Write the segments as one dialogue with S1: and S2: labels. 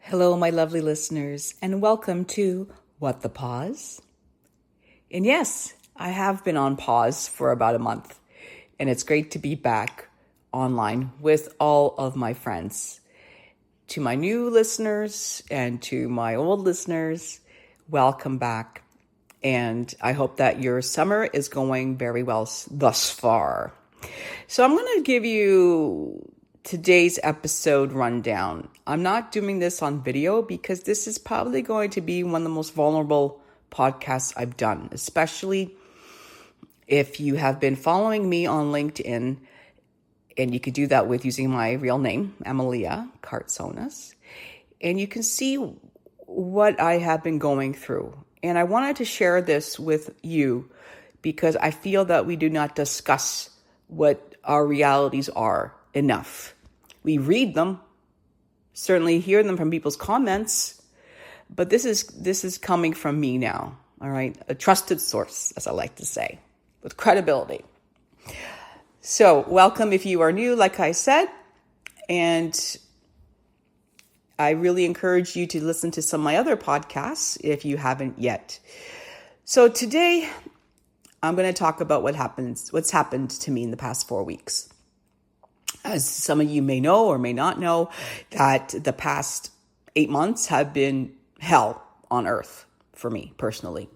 S1: Hello, my lovely listeners, and welcome to What the Pause. And yes, I have been on pause for about a month, and it's great to be back online with all of my friends. To my new listeners and to my old listeners, welcome back. And I hope that your summer is going very well thus far. So I'm going to give you today's episode rundown. I'm not doing this on video because this is probably going to be one of the most vulnerable podcasts I've done, especially if you have been following me on LinkedIn, and you could do that with using my real name, Amalia Kartsonas, and you can see what I have been going through. And I wanted to share this with you because I feel that we do not discuss what our realities are enough. We read them, certainly hear them from people's comments, but this is coming from me now, all right? A trusted source, as I like to say, with credibility. So welcome if you are new, like I said, and I really encourage you to listen to some of my other podcasts if you haven't yet. So today, I'm going to talk about what's happened to me in the past 4 weeks. As some of you may know or may not know, that the past 8 months have been hell on earth for me personally.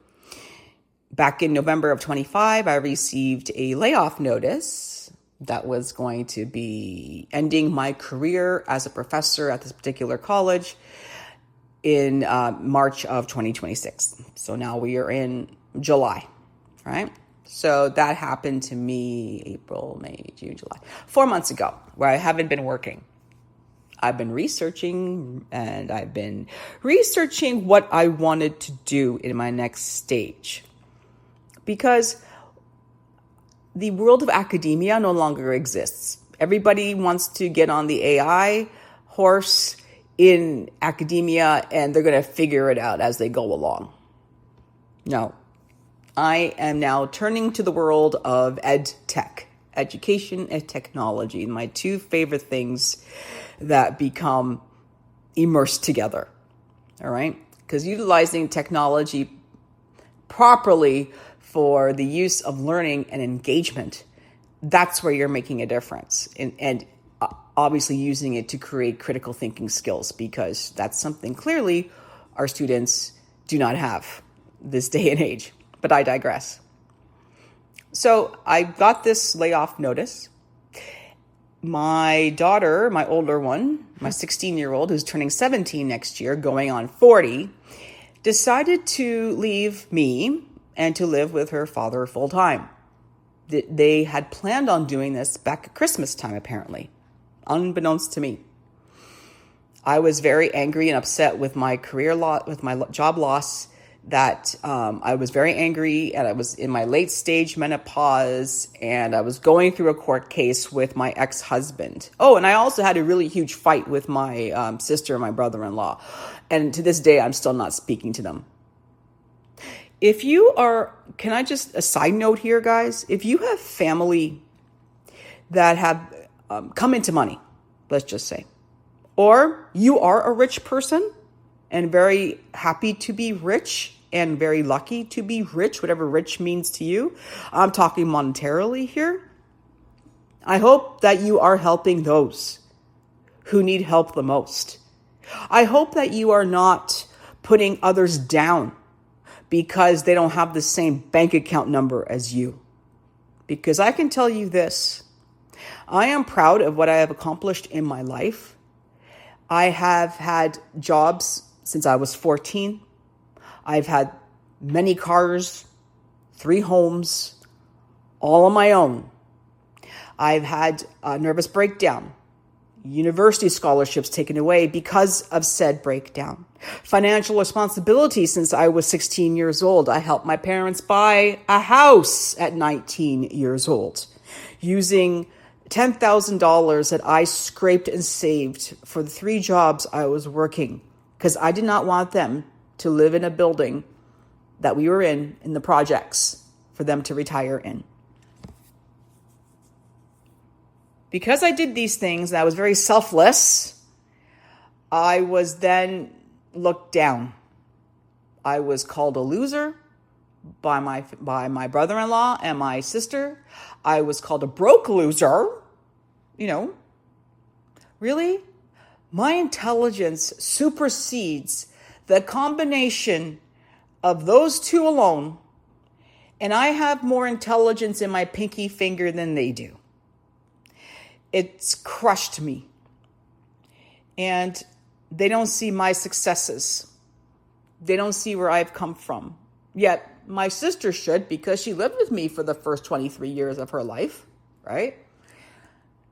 S1: Back in November of 25, I received a layoff notice that was going to be ending my career as a professor at this particular college in March of 2026. So now we are in July, right? So that happened to me April, May, June, July, 4 months ago, where I haven't been working. I've been researching what I wanted to do in my next stage. Because the world of academia no longer exists. Everybody wants to get on the AI horse in academia, and they're going to figure it out as they go along. No. I am now turning to the world of ed tech, education and technology, my two favorite things that become immersed together, all right? Because utilizing technology properly for the use of learning and engagement, that's where you're making a difference. And obviously using it to create critical thinking skills, because that's something clearly our students do not have this day and age. But I digress. So I got this layoff notice. My daughter, my older one, my 16-year-old, who's turning 17 next year, going on 40, decided to leave me and to live with her father full time. They had planned on doing this back at Christmas time, apparently, unbeknownst to me. I was very angry and upset with my with my job loss. That I was very angry, and I was in my late stage menopause, and I was going through a court case with my ex-husband. Oh, and I also had a really huge fight with my sister and my brother-in-law. And to this day, I'm still not speaking to them. If you are, can I just, a side note here, guys? If you have family that have come into money, let's just say, or you are a rich person, and very happy to be rich and very lucky to be rich, whatever rich means to you. I'm talking monetarily here. I hope that you are helping those who need help the most. I hope that you are not putting others down because they don't have the same bank account number as you. Because I can tell you this, I am proud of what I have accomplished in my life. I have had jobs since I was 14. I've had many cars, 3 homes, all on my own. I've had a nervous breakdown, university scholarships taken away because of said breakdown, financial responsibility since I was 16 years old. I helped my parents buy a house at 19 years old using $10,000 that I scraped and saved for the 3 jobs I was working, because I did not want them to live in a building that we were in the projects, for them to retire in. Because I did these things, and I was very selfless, I was then looked down. I was called a loser by my brother-in-law and my sister. I was called a broke loser. Really? My intelligence supersedes the combination of those two alone, and I have more intelligence in my pinky finger than they do. It's crushed me. And they don't see my successes. They don't see where I've come from. Yet my sister should, because she lived with me for the first 23 years of her life, right?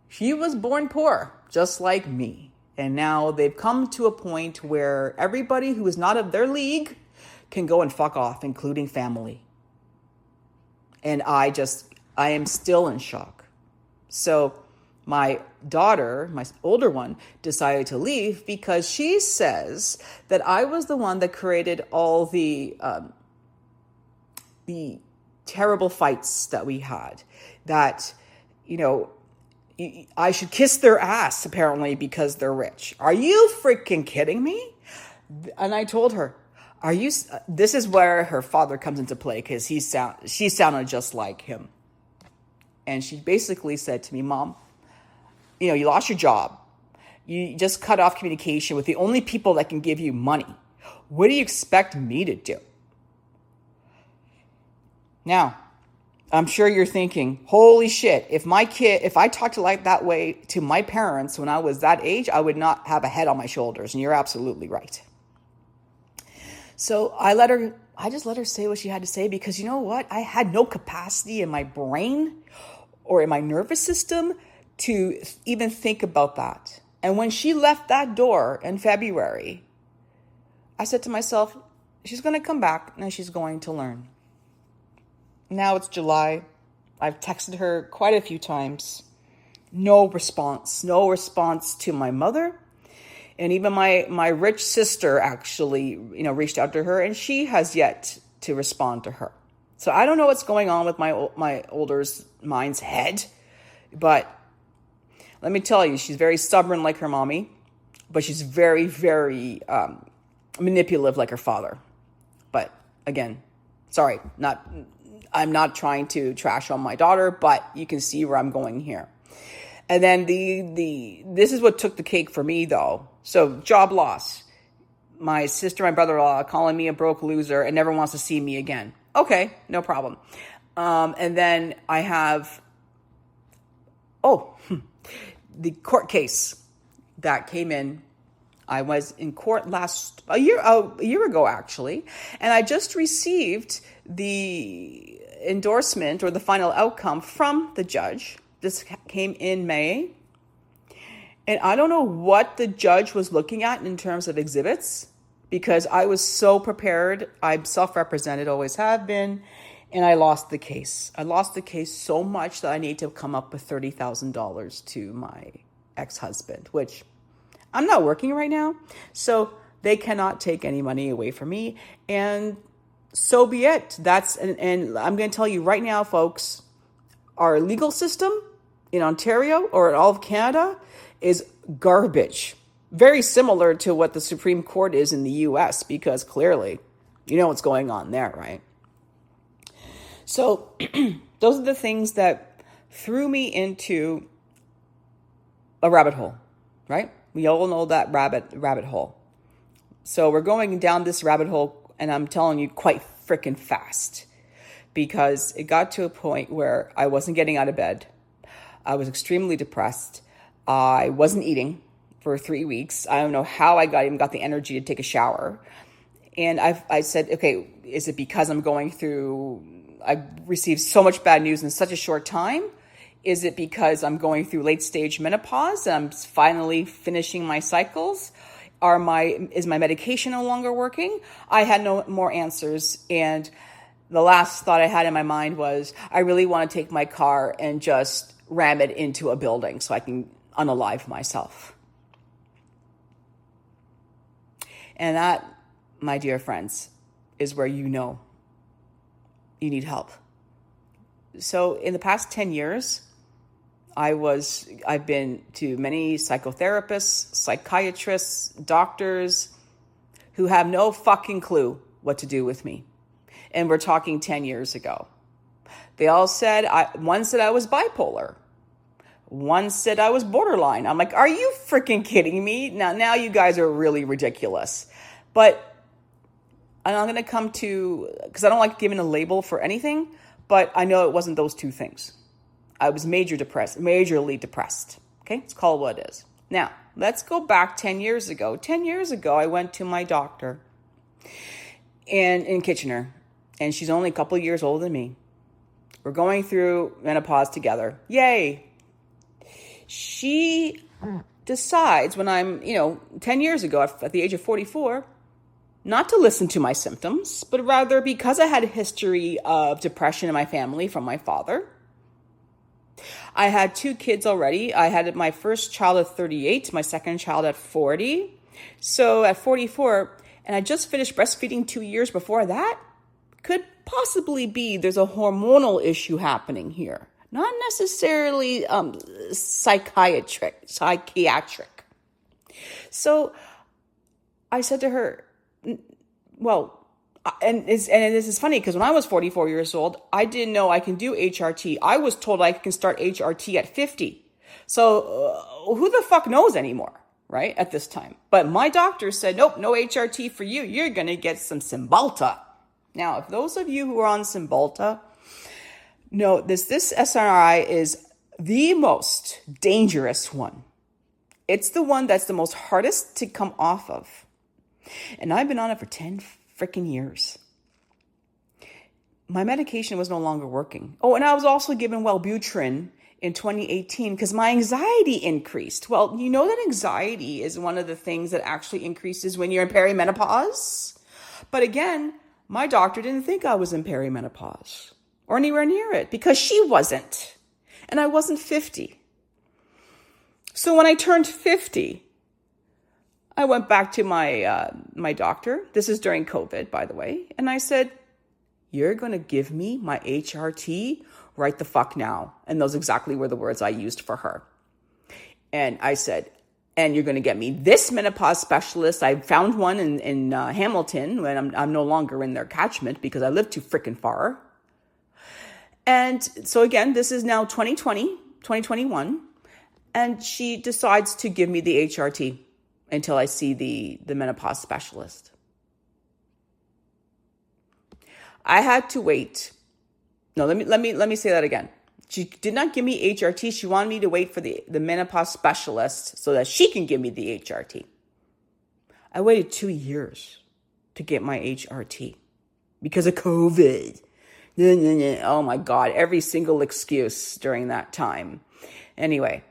S1: She was born poor, just like me. And now they've come to a point where everybody who is not of their league can go and fuck off, including family. And I am still in shock. So my daughter, my older one, decided to leave because she says that I was the one that created all the terrible fights that we had. That, I should kiss their ass, apparently, because they're rich. Are you freaking kidding me? And I told her, this is where her father comes into play, because she sounded just like him. And she basically said to me, Mom, you lost your job. You just cut off communication with the only people that can give you money. What do you expect me to do? Now, I'm sure you're thinking, holy shit, if I talked like that way to my parents when I was that age, I would not have a head on my shoulders. And you're absolutely right. So I just let her say what she had to say, because you know what? I had no capacity in my brain or in my nervous system to even think about that. And when she left that door in February, I said to myself, she's going to come back and she's going to learn. Now it's July. I've texted her quite a few times. No response to my mother. And even my rich sister actually, reached out to her, and she has yet to respond to her. So I don't know what's going on with my older mind's head, but let me tell you, she's very stubborn like her mommy, but she's very, very manipulative like her father. But again, sorry, I'm not trying to trash on my daughter, but you can see where I'm going here. And then this is what took the cake for me, though. So job loss. My sister, my brother-in-law calling me a broke loser and never wants to see me again. Okay, no problem. And then I have, the court case that came in. I was in court a year ago, actually, and I just received the endorsement or the final outcome from the judge. This came in May, and I don't know what the judge was looking at in terms of exhibits, because I was so prepared. I'm self-represented, always have been, and I lost the case. I lost the case so much that I need to come up with $30,000 to my ex-husband, which I'm not working right now, so they cannot take any money away from me, and so be it. And I'm going to tell you right now, folks, our legal system in Ontario or in all of Canada is garbage. Very similar to what the Supreme Court is in the US, because clearly, you know what's going on there, right? So those are the things that threw me into a rabbit hole, right? We all know that rabbit hole. So we're going down this rabbit hole, and I'm telling you, quite freaking fast, because it got to a point where I wasn't getting out of bed. I was extremely depressed. I wasn't eating for 3 weeks. I don't know how I even got the energy to take a shower. And I said, okay, is it because I received so much bad news in such a short time? Is it because I'm going through late stage menopause and I'm finally finishing my cycles? Is my medication no longer working? I had no more answers. And the last thought I had in my mind was, I really want to take my car and just ram it into a building so I can unalive myself. And that, my dear friends, is where you need help. So in the past 10 years, I've been to many psychotherapists, psychiatrists, doctors who have no fucking clue what to do with me. And we're talking 10 years ago. They all said, one said I was bipolar. One said I was borderline. I'm like, are you freaking kidding me? Now you guys are really ridiculous. But and I'm going to come to, because I don't like giving a label for anything, but I know it wasn't those two things. I was majorly depressed. Okay, let's call it what it is. Now, let's go back 10 years ago. 10 years ago, I went to my doctor in Kitchener, and she's only a couple of years older than me. We're going through menopause together. Yay. She decides when I'm, 10 years ago, at the age of 44, not to listen to my symptoms, but rather because I had a history of depression in my family from my father. I had 2 kids already. I had my first child at 38, my second child at 40. So at 44, and I just finished breastfeeding 2 years before that, could possibly be there's a hormonal issue happening here. Not necessarily psychiatric. So I said to her, well, and this is funny because when I was 44 years old, I didn't know I can do HRT. I was told I can start HRT at 50. So who the fuck knows anymore, right, at this time? But my doctor said, nope, no HRT for you. You're going to get some Cymbalta. Now, if those of you who are on Cymbalta know this SRI is the most dangerous one. It's the one that's the most hardest to come off of. And I've been on it for 10 freaking years. My medication was no longer working. Oh, and I was also given Wellbutrin in 2018 because my anxiety increased. Well, you know that anxiety is one of the things that actually increases when you're in perimenopause. But again, my doctor didn't think I was in perimenopause or anywhere near it because she wasn't. And I wasn't 50. So when I turned 50, I went back to my doctor. This is during COVID, by the way. And I said, you're going to give me my HRT right the fuck now. And those exactly were the words I used for her. And I said, and you're going to get me this menopause specialist. I found one in Hamilton when I'm no longer in their catchment because I live too freaking far. And so again, this is now 2021. And she decides to give me the HRT until I see the menopause specialist. I had to wait. No, let me say that again. She did not give me HRT. She wanted me to wait for the menopause specialist so that she can give me the HRT. I waited 2 years to get my HRT because of COVID. Oh my God, every single excuse during that time. Anyway,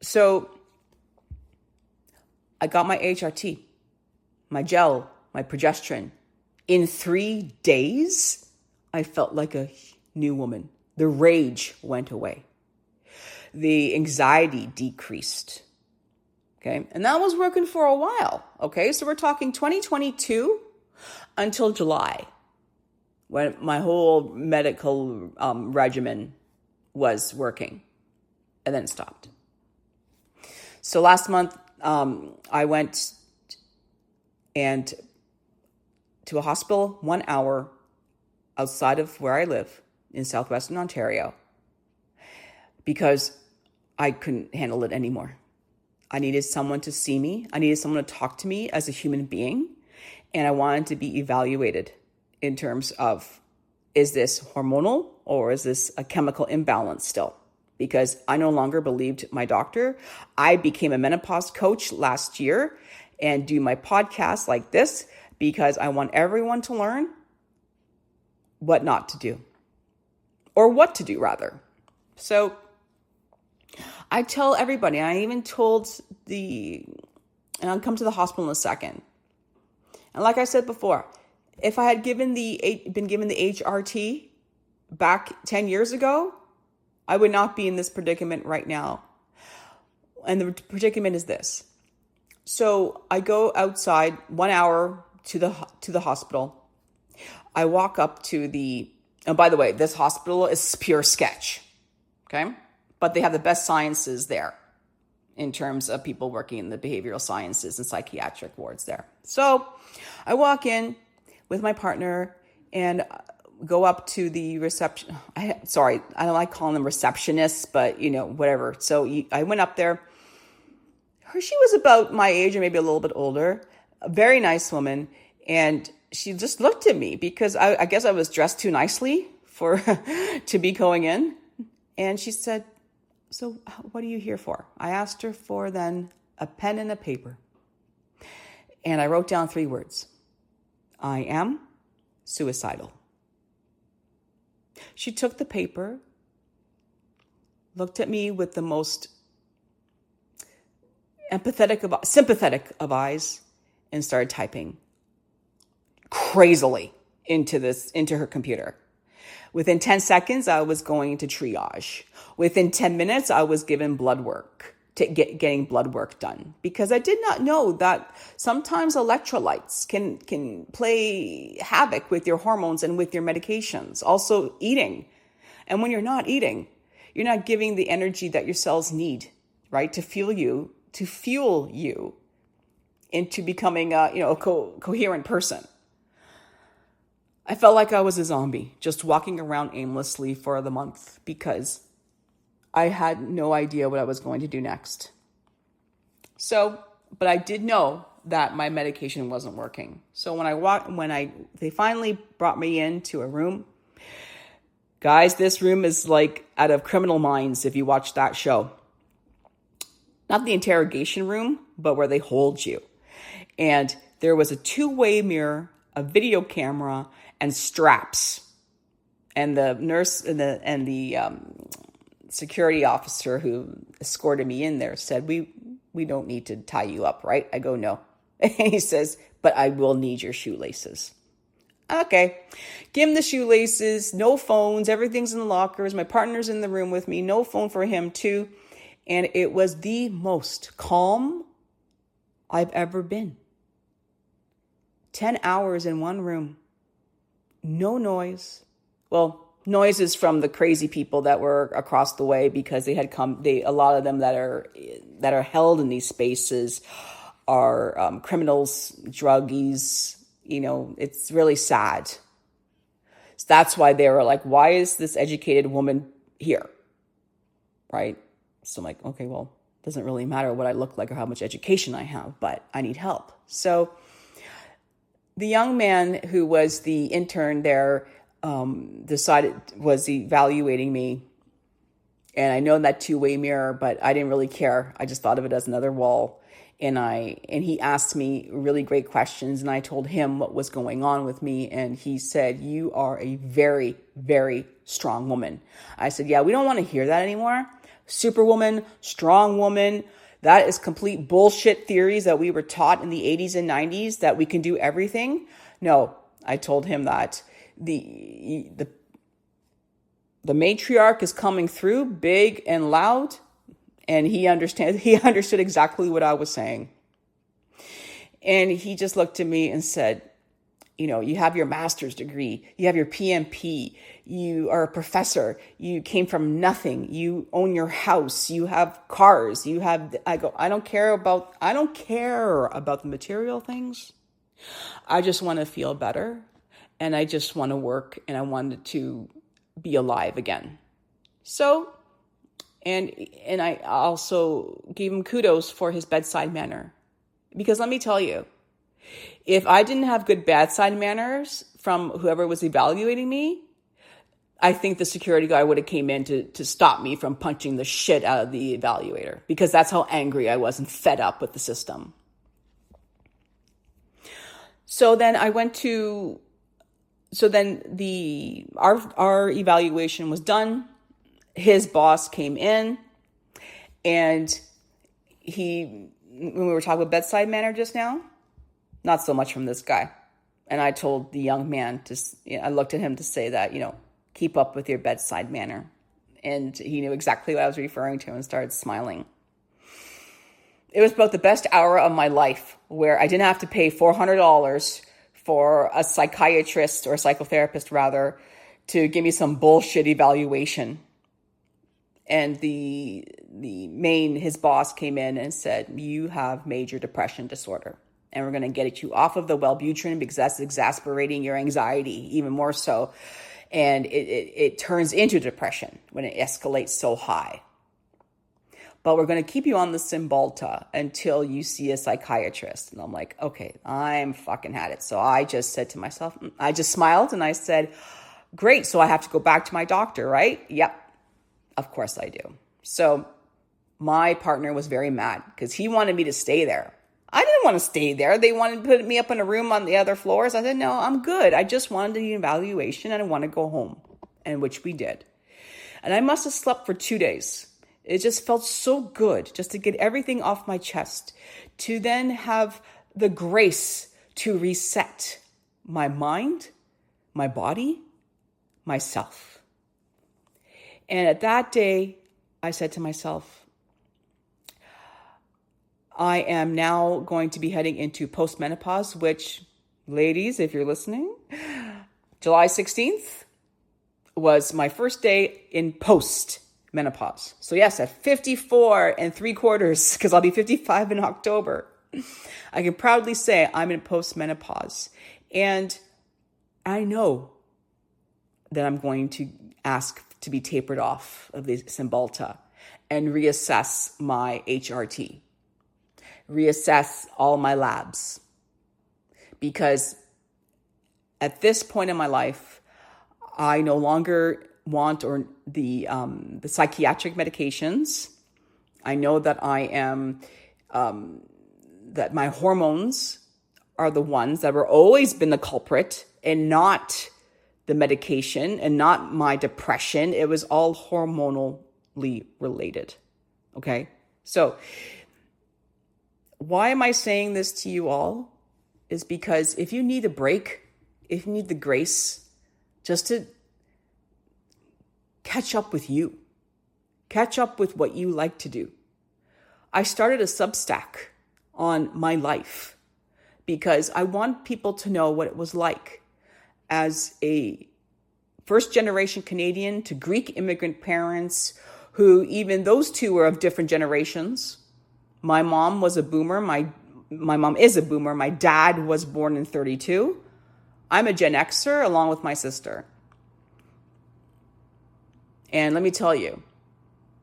S1: so I got my HRT, my gel, my progesterone. In 3 days, I felt like a new woman. The rage went away. The anxiety decreased. Okay. And that was working for a while. Okay. So we're talking 2022 until July when my whole medical regimen was working and then stopped. So last month, I went and to a hospital 1 hour outside of where I live in southwestern Ontario because I couldn't handle it anymore. I needed someone to see me. I needed someone to talk to me as a human being. And I wanted to be evaluated in terms of, is this hormonal or is this a chemical imbalance still? Because I no longer believed my doctor. I became a menopause coach last year and do my podcast like this because I want everyone to learn what not to do, or what to do rather. So I tell everybody, I even told and I'll come to the hospital in a second. And like I said before, if I had been given the HRT back 10 years ago, I would not be in this predicament right now. And the predicament is this. So I go outside 1 hour to the hospital. I walk up to and by the way, this hospital is pure sketch. Okay. but they have the best sciences there in terms of people working in the behavioral sciences and psychiatric wards there. So I walk in with my partner and go up to the reception. I don't like calling them receptionists, but whatever. So I went up there. She was about my age or maybe a little bit older, a very nice woman. And she just looked at me because I guess I was dressed too nicely to be going in. And she said, "So what are you here for?" I asked her for then a pen and a paper. And I wrote down 3 words. I am suicidal. She took the paper, looked at me with the most sympathetic of eyes, and started typing crazily into her computer. Within 10 seconds, I was going to triage. Within 10 minutes, I was given blood work, getting blood work done, because I did not know that sometimes electrolytes can play havoc with your hormones and with your medications. Also eating. And when you're not eating, you're not giving the energy that your cells need, right? To fuel you into becoming a coherent person. I felt like I was a zombie, just walking around aimlessly for the month because I had no idea what I was going to do next. But I did know that my medication wasn't working. So they finally brought me into a room. Guys, this room is like out of Criminal Minds if you watch that show. Not the interrogation room, but where they hold you. And there was a 2-way mirror, a video camera, and straps. And the nurse and the security officer who escorted me in there said, we don't need to tie you up, right? I go, no. And he says, but I will need your shoelaces. Okay. Give him the shoelaces, no phones, everything's in the lockers. My partner's in the room with me, no phone for him too. And it was the most calm I've ever been. 10 hours in one room. No noise. Well, noises from the crazy people that were across the way because they had come. A lot of them that are held in these spaces are criminals, druggies. It's really sad. So that's why they were like, "Why is this educated woman here?" Right? So I'm like, okay, well, it doesn't really matter what I look like or how much education I have, but I need help. So the young man who was the intern there was evaluating me. And I know that 2-way mirror, but I didn't really care. I just thought of it as another wall. And he asked me really great questions, and I told him what was going on with me. And he said, "You are a very, very strong woman." I said, "Yeah, we don't want to hear that anymore. Superwoman, strong woman. That is complete bullshit theories that we were taught in the 80s and 90s that we can do everything." No, I told him that the matriarch is coming through big and loud, and he understood exactly what I was saying. And he just looked at me and said, "You have your master's degree, you have your PMP, you are a professor, you came from nothing, you own your house, you have cars, I go, I don't care about the material things. I just want to feel better, and I just want to work, and I wanted to be alive again." So, and I also gave him kudos for his bedside manner, because let me tell you, if I didn't have good bedside manners from whoever was evaluating me, I think the security guy would have came in to stop me from punching the shit out of the evaluator, because that's how angry I was and fed up with the system. So then our evaluation was done. His boss came in, and when we were talking about bedside manner just now, not so much from this guy. And I told the young man I looked at him to say that, keep up with your bedside manner. And he knew exactly what I was referring to and started smiling. It was about the best hour of my life, where I didn't have to pay $400 for a psychiatrist, or a psychotherapist rather, to give me some bullshit evaluation. And his boss came in and said, you have major depression disorder. And we're going to get you off of the Wellbutrin because that's exasperating your anxiety even more so. And it turns into depression when it escalates so high. But we're going to keep you on the Cymbalta until you see a psychiatrist. And I'm like, okay, I'm fucking had it. So I just said to myself, I just smiled and I said, great. So I have to go back to my doctor, right? Yep. Of course I do. So my partner was very mad because he wanted me to stay there. I didn't want to stay there. They wanted to put me up in a room on the other floors. I said, no, I'm good. I just wanted an evaluation and I want to go home. And which we did. And I must have slept for 2 days. It just felt so good just to get everything off my chest, to then have the grace to reset my mind, my body, myself. And at that day, I said to myself, I am now going to be heading into post menopause, which, ladies, if you're listening, July 16th was my first day in post menopause. So yes, at 54 3/4, because I'll be 55 in October, I can proudly say I'm in post menopause. And I know that I'm going to ask to be tapered off of the Cymbalta and reassess my HRT, reassess all my labs. Because at this point in my life, I no longer want the psychiatric medications. I know that I am, that my hormones are the ones that were always been the culprit and not the medication and not my depression. It was all hormonally related. Okay. So why am I saying this to you all? Is because if you need a break, if you need the grace just to catch up with you, catch up with what you like to do. I started a Substack on my life because I want people to know what it was like as a first-generation Canadian to Greek immigrant parents who even those two were of different generations. My mom was a boomer. My mom is a boomer. My dad was born in 1932. I'm a Gen Xer along with my sister. And let me tell you,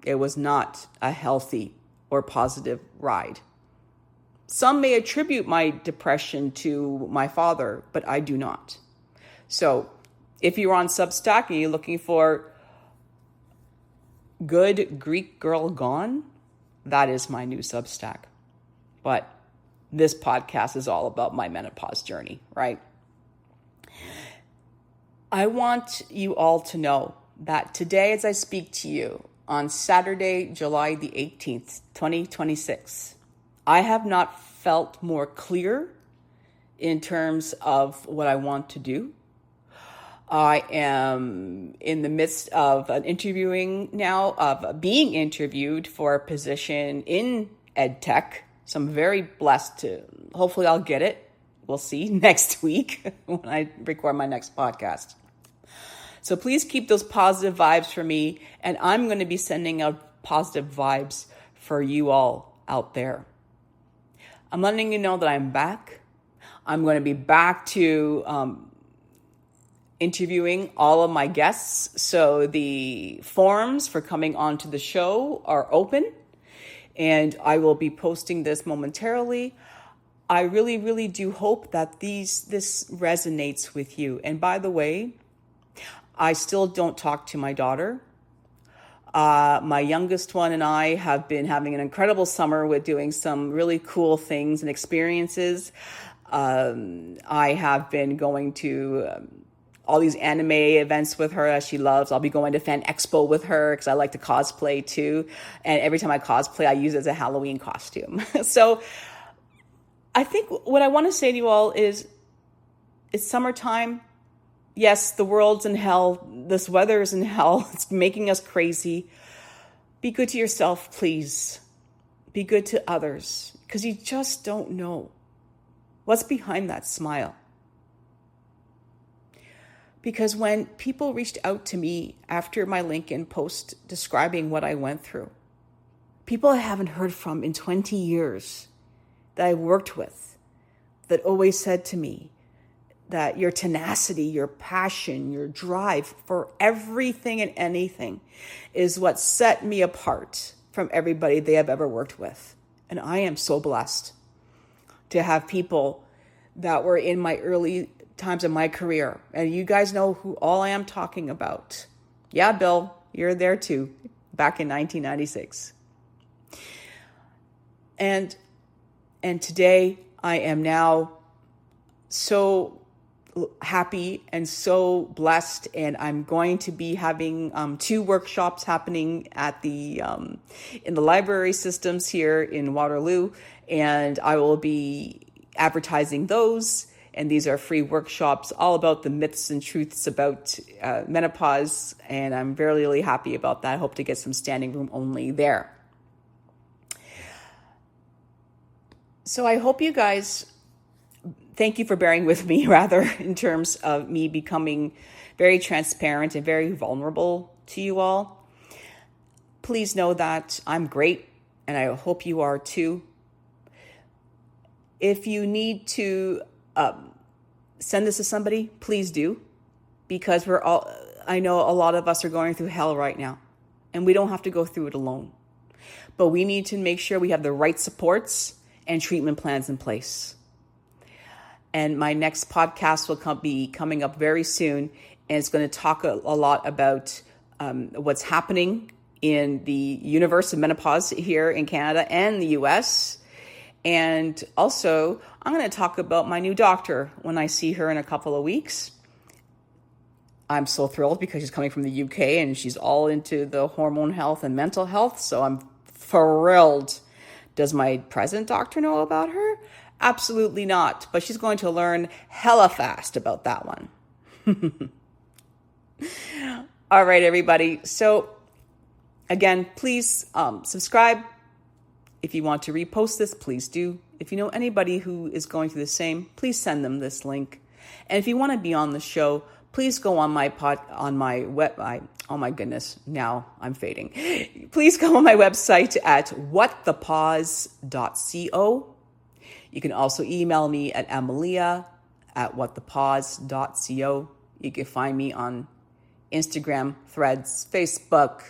S1: it was not a healthy or positive ride. Some may attribute my depression to my father, but I do not. So if you're on Substack and you're looking for Good Greek Girl Gone, that is my new Substack. But this podcast is all about my menopause journey, right? I want you all to know that today, as I speak to you on Saturday, July the 18th, 2026, I have not felt more clear in terms of what I want to do. I am in the midst of an interviewing now, of being interviewed for a position in EdTech. So I'm very blessed to, hopefully I'll get it. We'll see next week when I record my next podcast. So please keep those positive vibes for me, and I'm going to be sending out positive vibes for you all out there. I'm letting you know that I'm back. I'm going to be back to interviewing all of my guests. So the forms for coming onto the show are open, and I will be posting this momentarily. I really, really do hope that this resonates with you. And by the way, I still don't talk to my daughter. My youngest one and I have been having an incredible summer with doing some really cool things and experiences. I have been going to all these anime events with her as she loves. I'll be going to Fan Expo with her because I like to cosplay too. And every time I cosplay, I use it as a Halloween costume. So I think what I want to say to you all is it's summertime. Yes, the world's in hell. This weather is in hell. It's making us crazy. Be good to yourself, please. Be good to others, because you just don't know what's behind that smile. Because when people reached out to me after my LinkedIn post describing what I went through, people I haven't heard from in 20 years that I worked with, that always said to me that your tenacity, your passion, your drive for everything and anything is what set me apart from everybody they have ever worked with. And I am so blessed to have people that were in my early times of my career. And you guys know who all I am talking about. Yeah, Bill, you're there too, back in 1996. And today I am now so happy and so blessed, and I'm going to be having 2 workshops happening at the in the library systems here in Waterloo, and I will be advertising those. And these are free workshops all about the myths and truths about menopause, and I'm very, really happy about that. I hope to get some standing room only there. So I hope you guys, thank you for bearing with me, rather, in terms of me becoming very transparent and very vulnerable to you all. Please know that I'm great, and I hope you are too. If you need to send this to somebody, please do, because I know a lot of us are going through hell right now, and we don't have to go through it alone. But we need to make sure we have the right supports and treatment plans in place. And my next podcast will be coming up very soon, and it's going to talk a lot about what's happening in the universe of menopause here in Canada and the US. And also, I'm going to talk about my new doctor when I see her in a couple of weeks. I'm so thrilled because she's coming from the UK and she's all into the hormone health and mental health. So I'm thrilled. Does my present doctor know about her? Absolutely not. But she's going to learn hella fast about that one. All right, everybody. So again, please subscribe. If you want to repost this, please do. If you know anybody who is going through the same, please send them this link. And if you want to be on the show, please go on my oh my goodness, now I'm fading. Please go on my website at whatthepause.co. You can also email me at Amalia at whatthepause.co. You can find me on Instagram, Threads, Facebook,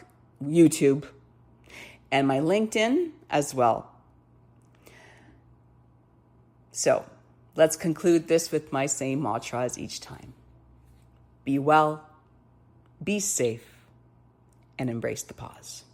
S1: YouTube, and my LinkedIn as well. So let's conclude this with my same mantra as each time. Be well, be safe, and embrace the pause.